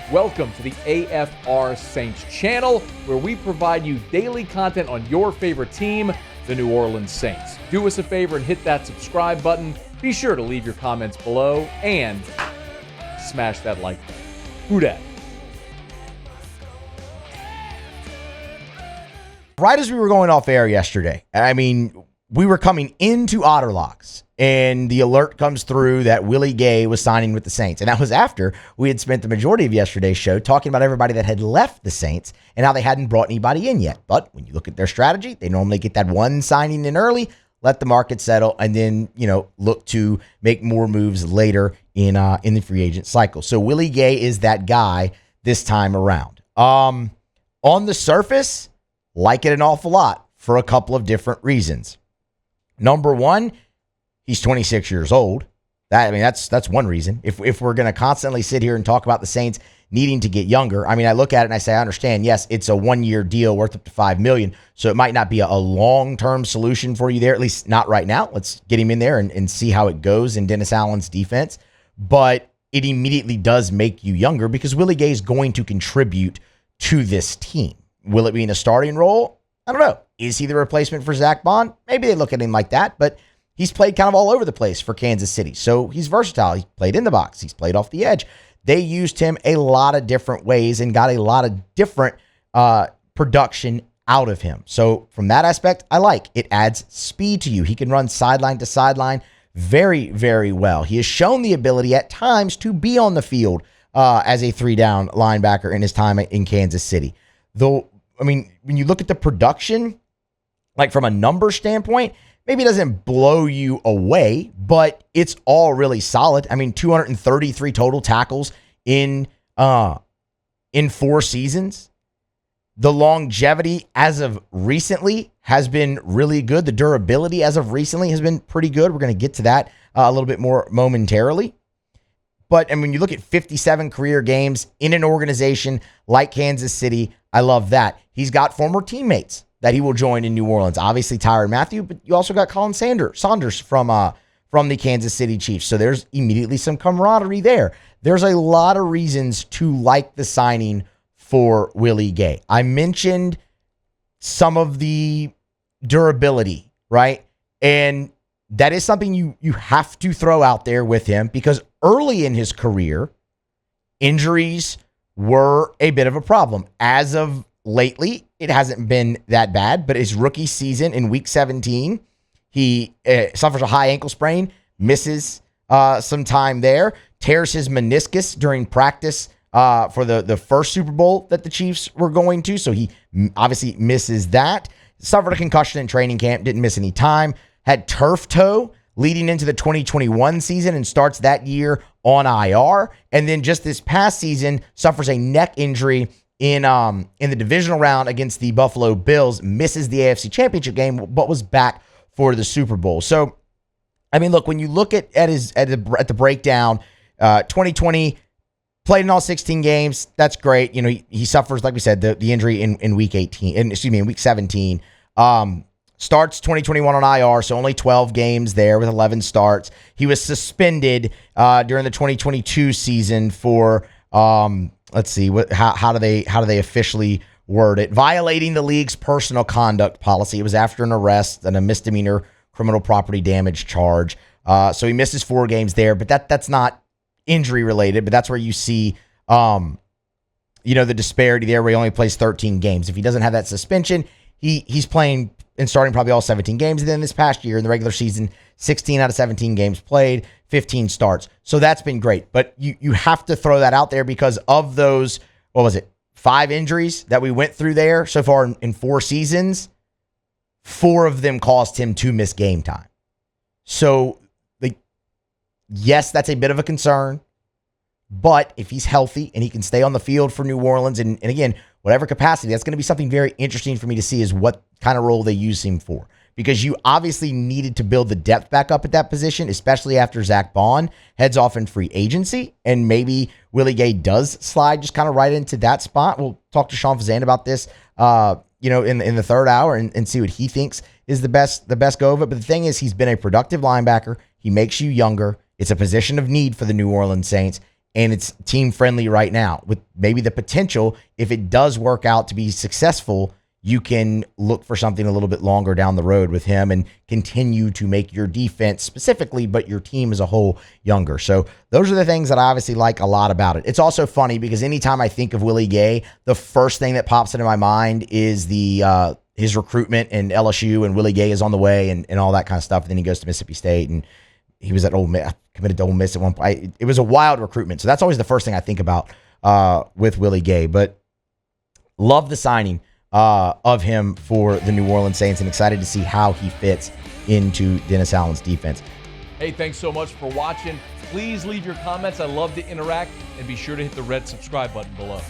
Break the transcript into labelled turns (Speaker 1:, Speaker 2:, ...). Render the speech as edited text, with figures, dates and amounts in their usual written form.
Speaker 1: Welcome to the AFR Saints channel, where we provide you daily content on your favorite team, the New Orleans Saints. Do us a favor and hit that subscribe button. Be sure to leave your comments below and smash that like button. Who dat?
Speaker 2: Right as we were going off air yesterday, we were coming into Otterlocks, and the alert comes through that Willie Gay was signing with the Saints. And that was after we had spent the majority of yesterday's show talking about everybody that had left the Saints and how they hadn't brought anybody in yet. But when you look at their strategy, they normally get that one signing in early, let the market settle, and then, look to make more moves later in the free agent cycle. So Willie Gay is that guy this time around. On the surface, like it an awful lot for a couple of different reasons. Number one, he's 26 years old. That's one reason. If we're going to constantly sit here and talk about the Saints needing to get younger, I look at it and I say, I understand, yes, it's a 1-year deal worth up to $5 million, so it might not be a long-term solution for you there, at least not right now. Let's get him in there and see how it goes in Dennis Allen's defense. But it immediately does make you younger because Willie Gay is going to contribute to this team. Will it be in a starting role? I don't know. Is he the replacement for Zack Baun? Maybe they look at him like that, but he's played kind of all over the place for Kansas City. So he's versatile. He's played in the box. He's played off the edge. They used him a lot of different ways and got a lot of different production out of him. So from that aspect, I like. It adds speed to you. He can run sideline to sideline very, very well. He has shown the ability at times to be on the field as a 3-down linebacker in his time in Kansas City. Though, when you look at the production, like from a number standpoint, maybe it doesn't blow you away, but it's all really solid. 233 total tackles in 4 seasons. The longevity as of recently has been really good. The durability as of recently has been pretty good. We're going to get to that a little bit more momentarily. But when you look at 57 career games in an organization like Kansas City, I love that. He's got former teammates that he will join in New Orleans. Obviously, Tyrann Mathieu, but you also got Colin Saunders from the Kansas City Chiefs. So there's immediately some camaraderie there. There's a lot of reasons to like the signing for Willie Gay. I mentioned some of the durability, right? And that is something you have to throw out there with him because early in his career, injuries were a bit of a problem. As of lately, it hasn't been that bad, but his rookie season in week 17, he suffers a high ankle sprain, misses some time there, tears his meniscus during practice for the first Super Bowl that the Chiefs were going to, so he obviously misses that. Suffered a concussion in training camp, didn't miss any time, had turf toe leading into the 2021 season and starts that year on IR, and then just this past season suffers a neck injury in the divisional round against the Buffalo Bills, misses the AFC Championship game, but was back for the Super Bowl. So, look, when you look at the breakdown, 2020 played in all 16 games. That's great. He suffers, like we said, the injury in week 17. Starts 2021 on IR, so only 12 games there with 11 starts. He was suspended during the 2022 season for let's see, how do they officially word it? Violating the league's personal conduct policy. It was after an arrest and a misdemeanor criminal property damage charge. So he misses 4 games there, but that's not injury related. But that's where you see, the disparity there, where he only plays 13 games. If he doesn't have that suspension, he's playing and starting probably all 17 games. And then this past year in the regular season, 16 out of 17 games played, 15 starts. So that's been great. But you have to throw that out there because of those, 5 injuries that we went through there so far in 4 seasons, 4 of them cost him to miss game time. So, yes, that's a bit of a concern. But if he's healthy and he can stay on the field for New Orleans, and again, whatever capacity, that's going to be something very interesting for me to see is what kind of role they use him for. Because you obviously needed to build the depth back up at that position, especially after Zack Baun heads off in free agency, and maybe Willie Gay does slide just kind of right into that spot. We'll talk to Sean Fazan about this, in the third hour and see what he thinks is the best go of it. But the thing is, he's been a productive linebacker. He makes you younger. It's a position of need for the New Orleans Saints. and it's team friendly right now with maybe the potential, if it does work out to be successful, you can look for something a little bit longer down the road with him and continue to make your defense specifically, but your team as a whole younger. So those are the things that I obviously like a lot about it. It's also funny because anytime I think of Willie Gay, the first thing that pops into my mind is the his recruitment in LSU, and Willie Gay is on the way and all that kind of stuff. And then he goes to Mississippi State, and he was at Ole Miss, committed to Ole Miss at one point. It was a wild recruitment. So that's always the first thing I think about with Willie Gay. But love the signing of him for the New Orleans Saints, and excited to see how he fits into Dennis Allen's defense.
Speaker 1: Hey, thanks so much for watching. Please leave your comments. I love to interact, and be sure to hit the red subscribe button below.